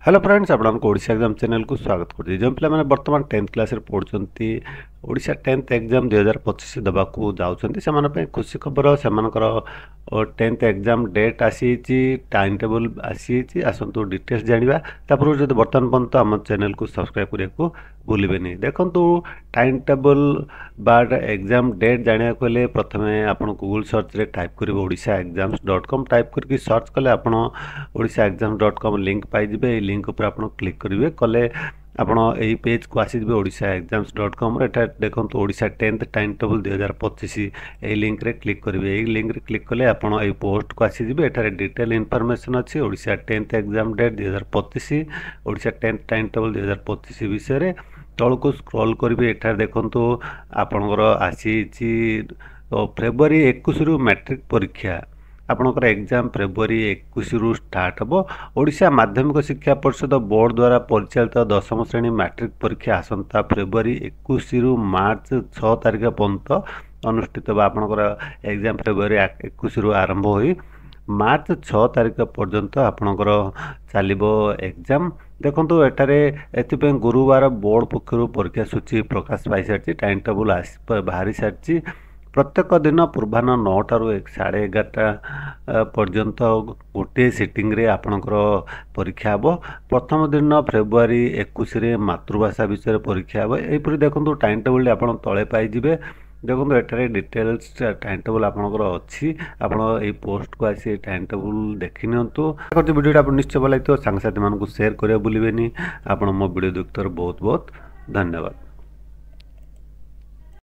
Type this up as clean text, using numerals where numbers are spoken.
Hello friends आपको Odisha exam channel को स्वागत कर जो पे मैंने बर्तमान 10th class पढ़ुंट Odisha 10th exam 2025 देवाक जाऊँगी खुशी खबर से 10th एग्जाम डेट आसी टाइम टेबल आसी आसतु डिटेल्स जाना तापर जो बर्तमान पर्यंत आम चैनल को सब्सक्राइब करने को भूलें देखो टाइम टेबल बाद एग्जाम डेट जाना प्रथम आप गूगल सर्च रे टाइप करेंगे odishaexams.com टाइप करके सर्च कले आप odishaexams.com लिंक पाइबे लिंक उपर आप क्लिक करेंगे कले आपण यही पेज को आसीबे odishaexams.com देखो ओडिशा 10th टाइम टेबल 2025 यही लिंक रे क्लिक करेंगे यही लिंक रे क्लिक कले आप पोस्ट को आसीबे एठारे डिटेल इनफॉरमेशन अच्छी Odisha 10th exam date 2025 Odisha 10th time table 2025 विषय तल को स्क्रॉल करेंगे एठार देखो आपणकर आसी फेब्रुआरी 21 रु मैट्रिक परीक्षा आपणकर एग्जाम फेब्रुआरी 21 रु स्टार्ट हम ओडिशा माध्यमिक शिक्षा परिषद बोर्ड द्वारा परिचालित 10th श्रेणी मैट्रिक परीक्षा आसंता फेब्रुआरी 21 रु मार्च 6 तारिख पर्यंत अनुष्ठित हो आपणकर एग्जाम फेब्रुआरी 21 रु आरंभ हो मार्च 6 तारिख पर्यंत आपणकर चलो एग्जाम देखो एठारे एथिपे गुरुवार बोर्ड पक्षर परीक्षा सूची प्रकाश पाई सारी टाइम टेबल बाहरी सारी प्रत्येक दिन पूर्वाह्न 9टा ରୁ 11:30 पर्यंत गोटे सिटिंग रे आपणकर परीक्षा हम प्रथम दिन फेब्रुआरी 21 रे मातृभाषा विषय परीक्षा हम यहीपरि देखो टाइम टेबल आप तले पाइबे देखो एठारे डिटेल्स टाइम टेबल आपणकर अच्छी आपण ये पोस्ट को आसी टाइम टेबल देखि नियंतु वीडियो आप निश्चय भल लगे सांग साथी मानक शेयर करिया भूलिबेनी आपण मो वीडियो देखतर बहुत बहुत धन्यवाद।